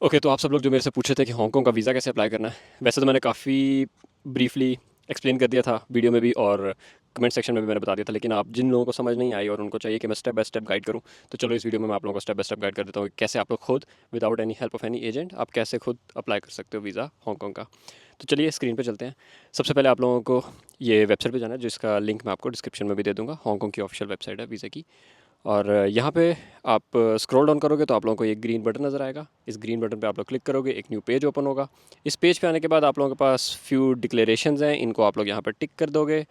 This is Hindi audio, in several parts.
ओके, तो आप सब लोग जो मेरे से पूछ रहे थे कि हांगकांग का वीज़ा कैसे अप्लाई करना है, वैसे तो मैंने काफ़ी ब्रीफली एक्सप्लेन कर दिया था वीडियो में भी, और कमेंट सेक्शन में भी मैंने बता दिया था। लेकिन आप जिन लोगों को समझ नहीं आई और उनको चाहिए कि मैं स्टेप बाय स्टेप गाइड करूं, तो चलो इस वीडियो में मैं आप लोगों को स्टेप बाय स्टेप गाइड कर देता हूँ कि कैसे आप लोग खुद without any help of any agent आप कैसे खुद अप्लाई कर सकते हो वीज़ा हांगकांग का। तो चलिए स्क्रीन पे चलते हैं। सबसे पहले आप लोगों को ये वेबसाइट पे जाना है, जिसका लिंक मैं आपको डिस्क्रिप्शन में भी दे दूँगा। हांगकांग की ऑफिशियल वेबसाइट है वीज़ा की। और यहाँ पे आप स्क्रॉल डाउन करोगे तो आप लोगों को एक ग्रीन बटन नज़र आएगा। इस ग्रीन बटन पे आप लोग क्लिक करोगे, एक न्यू पेज ओपन होगा। इस पेज पे आने के बाद आप लोगों के पास फ्यू डिक्लेरेशंस हैं, इनको आप लोग यहाँ पर टिक कर दोगे।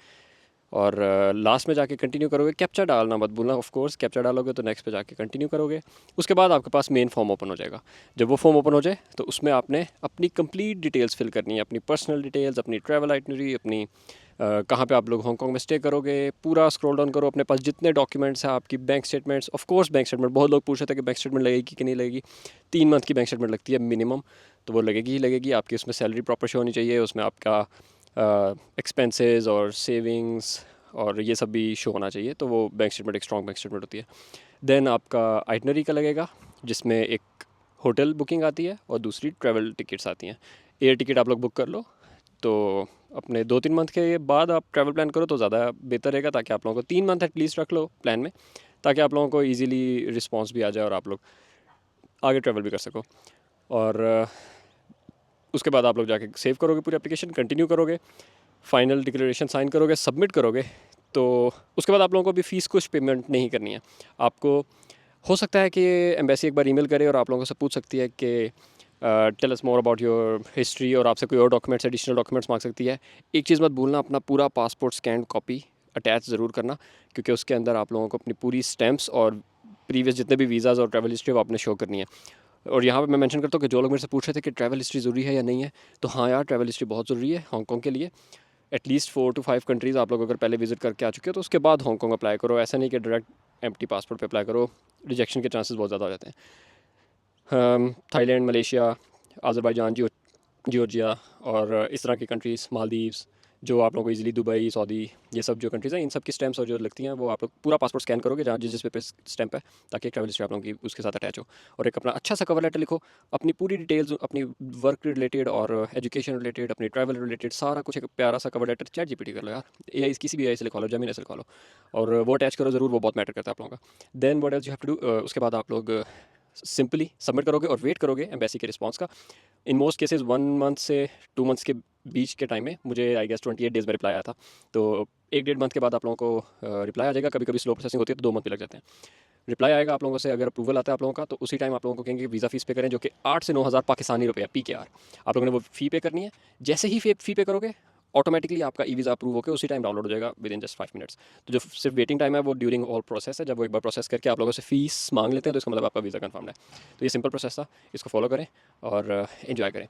और लास्ट में जाके कंटिन्यू करोगे। कैप्चा डालना मत भूलना, ऑफ कोर्स कैप्चा डालोगे तो नेक्स्ट पे जाके कंटिन्यू करोगे। उसके बाद आपके पास मेन फॉर्म ओपन हो जाएगा। जब वो फॉर्म ओपन हो जाए तो उसमें आपने अपनी कंप्लीट डिटेल्स फिल करनी है, अपनी पर्सनल डिटेल्स, अपनी ट्रैवल आइटनरी, अपनी कहाँ पे आप लोग हांगकांग में स्टे करोगे, पूरा स्क्रॉल डाउन करो। अपने पास जितने डॉक्यूमेंट्स हैं, आपकी bank statements, of course bank statement, बहुत लोग पूछ रहे थे कि बैंक स्टेटमेंट लगेगी कि नहीं लगेगी। 3 मंथ की बैंक स्टेटमेंट लगती है मिनिमम, तो वो लगेगी ही लगेगी। आपकी उसमें सैलरी प्रॉपर शो होनी चाहिए, उसमें आपका एक्सपेंसेस और सेविंग्स और ये सब भी शो होना चाहिए। तो वो बैंक स्टेटमेंट एक स्ट्रॉन्ग बैंक स्टेटमेंट होती है। देन आपका आइटनरी का लगेगा, जिसमें एक होटल बुकिंग आती है और दूसरी ट्रैवल टिकट्स आती हैं। एयर टिकट आप लोग बुक कर लो, तो अपने 2-3 मंथ के बाद आप ट्रैवल प्लान करो तो ज़्यादा बेहतर रहेगा, ताकि आप लोगों को 3 मंथ एटलीस्ट रख लो प्लान में, ताकि आप लोगों को ईजिली रिस्पॉन्स भी आ जाए और आप लोग आगे ट्रैवल भी कर सको। और उसके बाद आप लोग जाके सेव करोगे पूरी एप्लीकेशन, कंटिन्यू करोगे, फाइनल डिक्लेरेशन साइन करोगे, सबमिट करोगे। तो उसके बाद आप लोगों को भी फ़ीस कुछ पेमेंट नहीं करनी है। आपको हो सकता है कि एम्बेसी एक बार ईमेल करे और आप लोगों से पूछ सकती है कि tell us more about your history, और आपसे कोई और डॉक्यूमेंट्स, एडिशनल डॉक्यूमेंट्स मांग सकती है। एक चीज़ मत भूलना, अपना पूरा पासपोर्ट स्कैन कॉपी अटैच ज़रूर करना, क्योंकि उसके अंदर आप लोगों को अपनी पूरी स्टैम्प्स और प्रीवियस जितने भी वीज़ाज़ और ट्रैवल हिस्ट्री वो आपने शो करनी है। और यहाँ पे मैं मेंशन करता हूँ कि जो लोग मेरे से पूछ रहे थे कि ट्रैवल हिस्ट्री ज़रूरी है या नहीं है, तो हाँ यार, ट्रैवल हिस्ट्री बहुत ज़रूरी है हांगकांग के लिए। एटलीस्ट 4 to 5 कंट्रीज़ आप लोग अगर पहले विजिट करके आ चुके हो तो उसके बाद हांगकांग अप्लाई करो। ऐसा नहीं कि डायरेक्ट एम्प्टी पासपोर्ट पे अप्लाई करो, रिजेक्शन के चांसेस बहुत ज़्यादा हो जाते हैं। थाईलैंड, मलेशिया, अज़रबैजान, जॉर्जिया और इस तरह की कंट्रीज़, मालदीव्स, जो आप लोगों को इजीली, दुबई, सऊदी, ये सब जो कंट्रीज़ हैं, इन सब की स्टैम्प्स और जो लगती हैं वो आप लोग पूरा पासपोर्ट स्कैन करोगे जहाँ जिस जिस पे स्टैम्प है, ताकि एक ट्रैवल हिस्ट्री आप लोगों की उसके साथ अटैच हो। और एक अपना अच्छा सा कवर लेटर लिखो, अपनी पूरी डिटेल्स, अपनी वर्क रिलेटेड और एजुकेशन रिलेटेड, अपनी ट्रैवल रिलेटेड सारा कुछ एक प्यारा सा कवर लेटर चैट जीपीटी कर लो यार, ए किसी भी AI से लिखवा लो, जमीन से लिखवा लो, और वो अटैच करो ज़रूर, वो बहुत मैटर करता है आप लोगों का। Then what else you have to do, उसके बाद आप लोग सिंपली सबमिट करोगे और वेट करोगे एम्बेसी के रिस्पांस का। इन मोस्ट केसेस 1 मंथ से 2 मंथ्स के बीच के टाइम में मुझे आई गेस 28 डेज़ में रिप्लाई आया था। तो 1-1.5 मंथ के बाद आप लोगों को रिप्लाई आ जाएगा। कभी कभी स्लो प्रोसेसिंग होती है तो 2 मंथ भी लग जाते हैं। रिप्लाई आएगा आप लोगों से, अगर अप्रूवल आता है आप लोगों का, तो उसी टाइम आप लोगों को कहेंगे वीज़ा फ़ीस पे करें, जो कि 8 से 9 हज़ार पाकिस्तानी रुपये PKR। आप लोगों ने वो फ़ी पे करनी है। जैसे ही फ़ी पे करोगे, ऑटोमेटिकली आपका ई वीज़ा अप्रूव होकर उसी टाइम डाउनलोड हो जाएगा विद इन जस्ट 5 मिनट्स। तो जो सिर्फ वेटिंग टाइम है वो ड्यूरिंग ऑल प्रोसेस है। जब वो एक बार प्रोसेस करके आप लोगों से फ़ीस मांग लेते हैं तो इसका मतलब आपका वीज़ा कन्फर्म है। तो ये सिंपल प्रोसेस था, इसको फॉलो करें और इन्जॉय करें।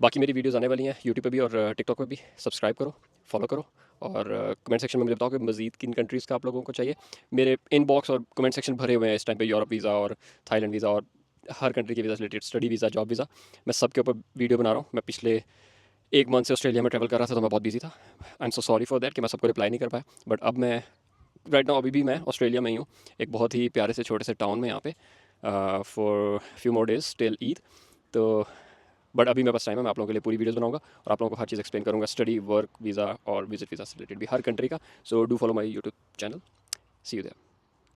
बाकी मेरी वीडियोज़ आने वाली हैं यूट्यूब पे भी और टिकटॉक पे भी। सब्सक्राइब करो, फॉलो करो, और कमेंट सेक्शन में मुझे बताओ कि मज़ीद किन कंट्रीज़ का आप लोगों को चाहिए। मेरे इनबॉक्स और कमेंट सेक्शन भरे हुए हैं इस टाइम पे यूरोप वीज़ा और थाईलैंड वीज़ा और हर कंट्री के वीज़ा से related, study visa, job visa, मैं सब के ऊपर वीडियो बना रहा हूँ। मैं पिछले 1 मंथ से ऑस्ट्रेलिया में ट्रैवल कर रहा था, तो मैं बहुत बिजी था। I am so sorry for that कि मैं सबको रिप्लाई नहीं कर पाया। बट अब मैं राइट नाउ अभी भी मैं ऑस्ट्रेलिया में ही हूँ, एक बहुत ही प्यारे से छोटे से टाउन में यहाँ पे, for few more days till Eid. तो बट अभी मेरे पास टाइम है, मैं आप लोगों के लिए पूरी वीडियोस बनाऊंगा और आप लोगों को हर चीज़ एक्सप्लेन करूँगा, स्टडी, वर्क वीज़ा और विजिट वीज़ा से रिलेटेड भी, हर कंट्री का। So do follow my YouTube channel. See you there.